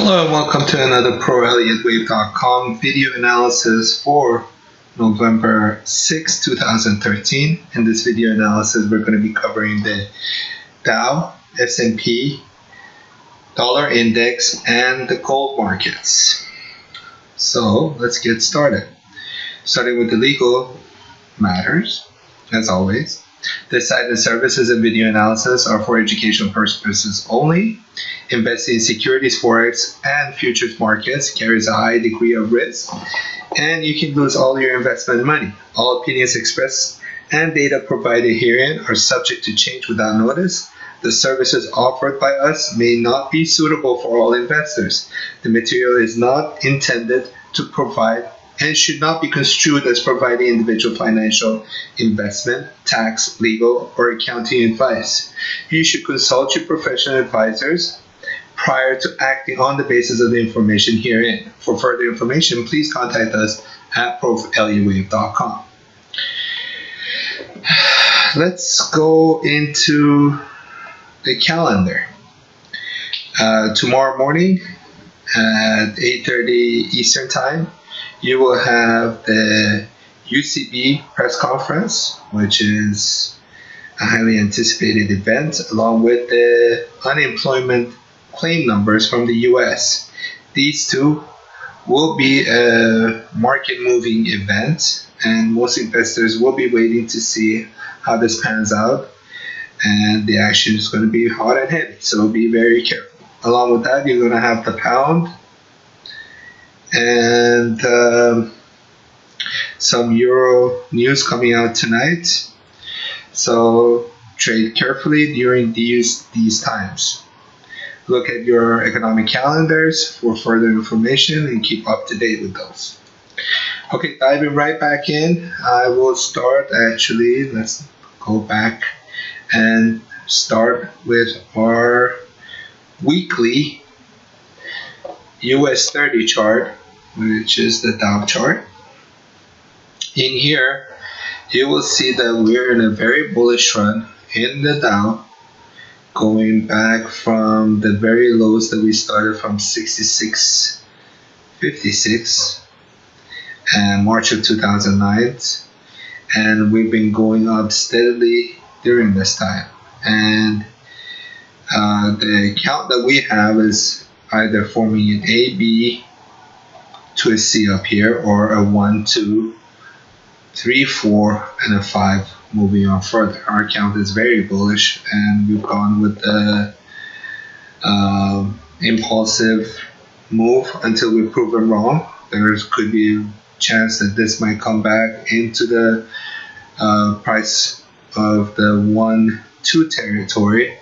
Hello and welcome to another ProElliottWave.com video analysis for November 6, 2013. In this video analysis, we're going to be covering the Dow, S&P, dollar index, and the gold markets. So let's get started. Starting with the legal matters, as always. This site and services and video analysis are for educational purposes only. Investing in securities, forex, and futures markets carries a high degree of risk, and you can lose all your investment money. All opinions expressed and data provided herein are subject to change without notice. The services offered by us may not be suitable for all investors. The material is not intended to provide and should not be construed as providing individual financial, investment, tax, legal, or accounting advice. You should consult your professional advisors prior to acting on the basis of the information herein. For further information, please contact us at ProElliottWave.com. Let's go into the calendar. Tomorrow morning at 8:30 Eastern Time, you will have the UCB press conference, which is a highly anticipated event, along with the unemployment claim numbers from the US. These two will be a market-moving event, and most investors will be waiting to see how this pans out, and the action is going to be hot and heavy, so be very careful. Along with that, you're going to have the pound and some euro news coming out tonight, so trade carefully during these times. Look at your economic calendars for further information and keep up to date with those. Okay, diving right back in, I will start actually, let's go back and start with our weekly US 30 chart, which is the Dow chart. In here, you will see that we're in a very bullish run in the Dow, going back from the very lows that we started from 66.56 and March of 2009, and we've been going up steadily during this time. And the count that we have is either forming an A, B to a C up here, or a 1, 2, 3, 4, and a 5 moving on further. Our count is very bullish, and we've gone with the impulsive move until we're proven wrong. There could be a chance that this might come back into the price of the 1, 2 territory.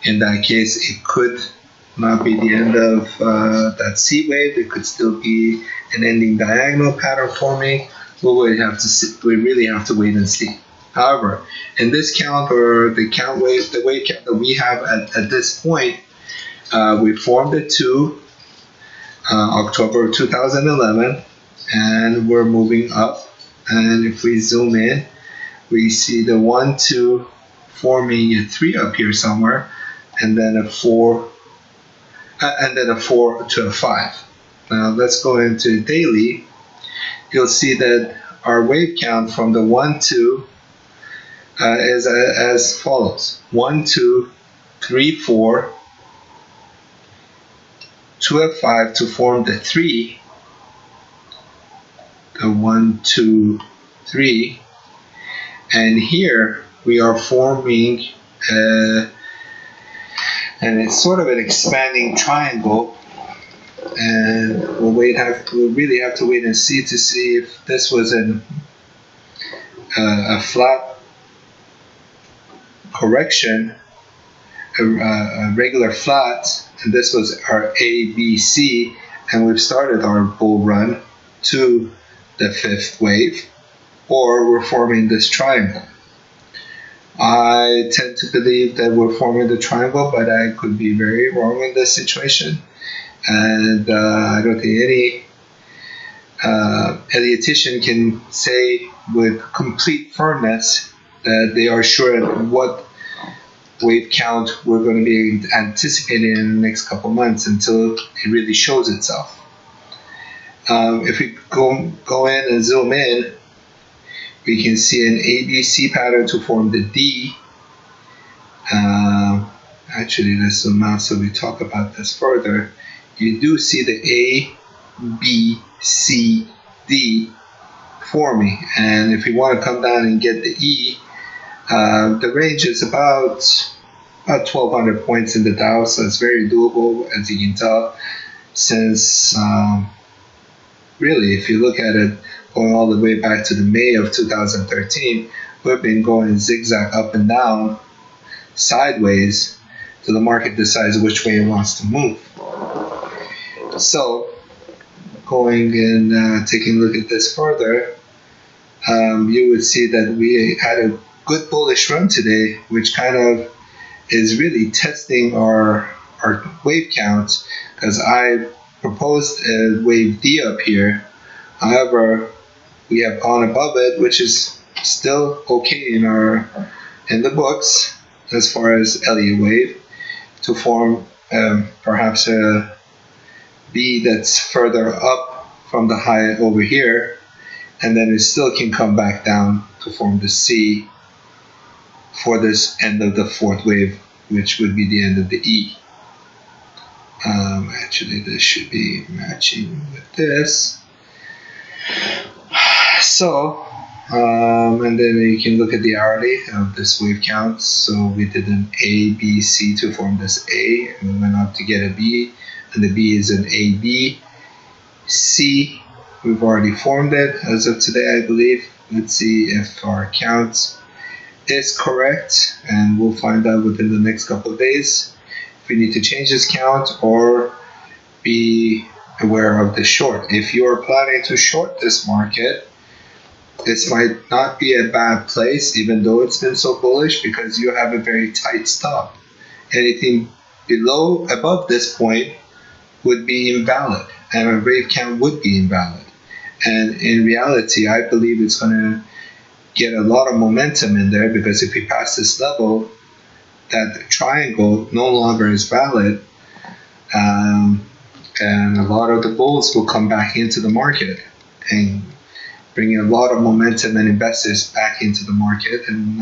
In that case, it could not be the end of that C wave. It could still be an ending diagonal pattern forming. We really have to wait and see. However, in this count, or the wave count that we have at this point, we formed it to October 2011, and we're moving up. And if we zoom in, we see the 1, 2 forming a 3 up here somewhere, and then a 4, and then a 4 to a 5. Now let's go into daily. You'll see that our wave count from the 1, 2 is as follows: 1, 2, 3, 4 to a 5 to form the 3. The 1, 2, 3, and here we are forming and it's sort of an expanding triangle, and we'll really have to wait and see if this was a flat correction, a regular flat, and this was our A, B, C, and we've started our bull run to the 5th wave, or we're forming this triangle. I tend to believe that we're forming the triangle, but I could be very wrong in this situation, and I don't think any Elliottian can say with complete firmness that they are sure at what wave count we're going to be anticipating in the next couple months until it really shows itself. If we go in and zoom in, we can see an ABC pattern to form the D. Actually, let's zoom out so we talk about this further. You do see the A, B, C, D forming, and if you want to come down and get the E, the range is about 1,200 points in the Dow, so it's very doable, as you can tell, since really, if you look at it going all the way back to the May of 2013, we've been going zigzag up and down, sideways, till the market decides which way it wants to move. So, going and taking a look at this further, you would see that we had a good bullish run today, which kind of is really testing our wave count, because I proposed a wave D up here. However, we have gone above it, which is still okay in the books as far as Elliott wave, to form perhaps a B that's further up from the high over here, and then it still can come back down to form the C for this end of the fourth wave, which would be the end of the E. Actually, this should be matching with this. So, and then you can look at the hourly of this wave count. So we did an A, B, C to form this A, and we went up to get a B, and the B is an A, B, C. We've already formed it as of today, I believe. Let's see if our count is correct, and we'll find out within the next couple of days if we need to change this count or be aware of the short. If you are planning to short this market, this might not be a bad place, even though it's been so bullish, because you have a very tight stop. Anything above this point would be invalid, and a wave count would be invalid. And in reality, I believe it's going to get a lot of momentum in there, because if we pass this level, that triangle no longer is valid, and a lot of the bulls will come back into the market and bring a lot of momentum and investors back into the market, and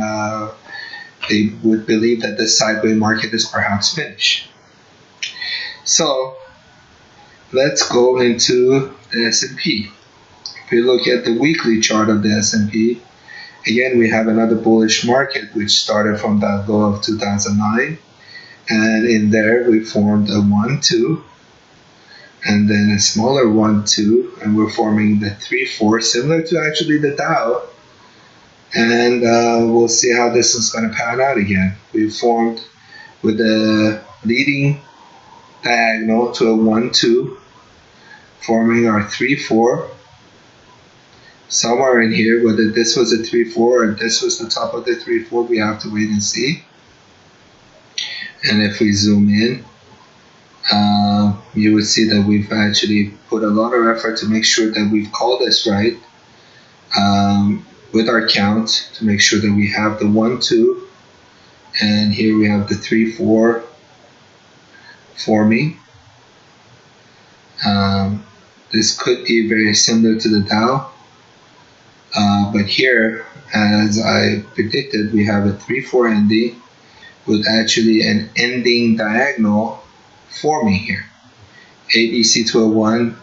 they would believe that the sideways market is perhaps finished. So let's go into the S&P. If we look at the weekly chart of the S&P, again, we have another bullish market which started from that low of 2009, and in there we formed a 1-2, and then a smaller 1-2, and we're forming the 3-4, similar to actually the Dow, and we'll see how this is going to pan out again. We formed with a leading diagonal to a 1-2, forming our 3-4. Somewhere in here, whether this was a 3-4 or this was the top of the 3-4, we have to wait and see. And if we zoom in, you would see that we've actually put a lot of effort to make sure that we've called this right, with our count, to make sure that we have the 1-2, and here we have the 3-4 forming. This could be very similar to the Dow. But here, as I predicted, we have a 3-4 ending with actually an ending diagonal forming here. ABC to a 1,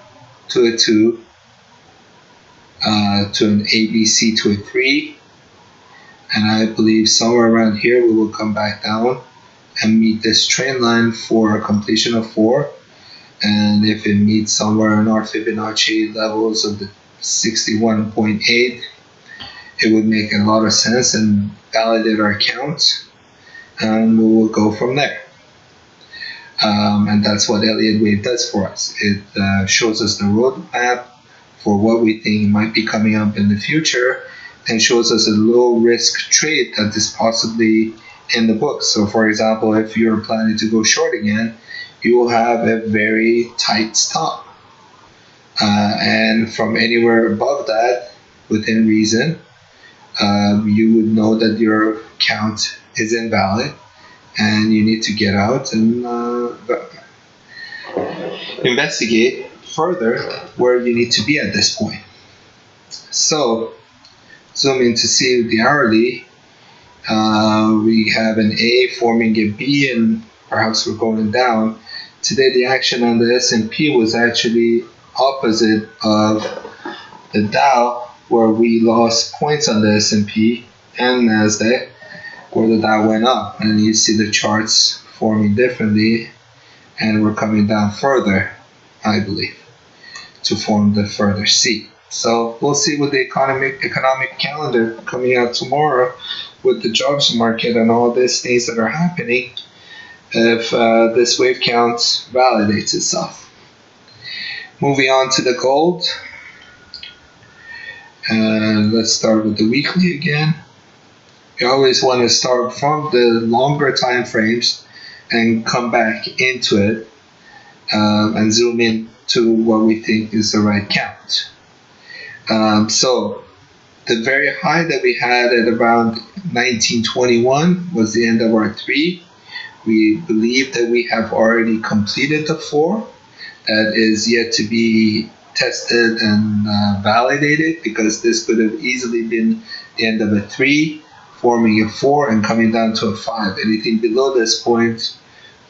to a 2, to an ABC to a 3, and I believe somewhere around here we will come back down and meet this trend line for a completion of 4, and if it meets somewhere in our Fibonacci levels of the 61.8, it would make a lot of sense and validate our count, and we will go from there. And that's what Elliott wave does for us. It shows us the roadmap for what we think might be coming up in the future, and shows us a low risk trade that is possibly in the book. So for example, if you're planning to go short again, you will have a very tight stop, and from anywhere above that, within reason, you would know that your count is invalid, and you need to get out and investigate further where you need to be at this point. So, zoom in to see the hourly. We have an A forming a B, and perhaps we're going down. Today, the action on the S&P was actually opposite of the Dow, where we lost points on the S&P, and NASDAQ, where the Dow went up. And you see the charts forming differently, and we're coming down further, I believe, to form the further C. So we'll see with the economic calendar coming out tomorrow, with the jobs market and all these things that are happening, if this wave count validates itself. Moving on to the gold, and let's start with the weekly again. You always want to start from the longer time frames and come back into it, and zoom in to what we think is the right count. So the very high that we had at around 1921 was the end of our 3. We believe that we have already completed the 4. That is yet to be tested and validated, because this could have easily been the end of a 3, forming a 4 and coming down to a 5. Anything below this point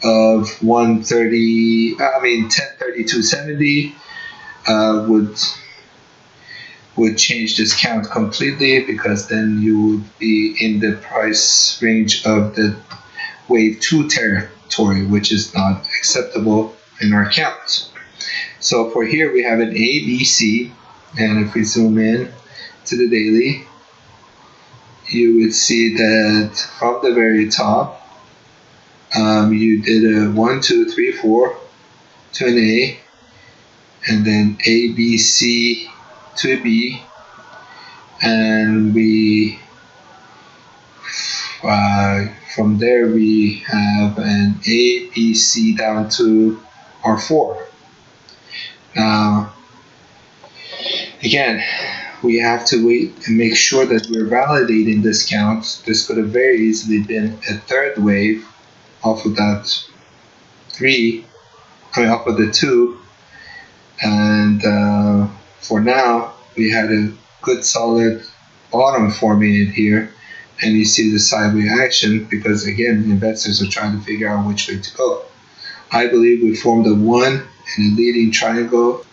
of 1032.70 would change this count completely, because then you would be in the price range of the wave 2 territory, which is not acceptable in our count. So for here we have an A, B, C, and if we zoom in to the daily, you would see that from the very top, you did a 1, 2, 3, 4 to an A, and then A, B, C to a B, and we from there we have an A, B, C down to our 4. Now, again, we have to wait and make sure that we're validating this count. This could have very easily been a 3rd wave off of that 3, off of the 2, and for now we had a good solid bottom forming here, and you see the sideways action, because again, investors are trying to figure out which way to go. I believe we formed a 1 and a leading triangle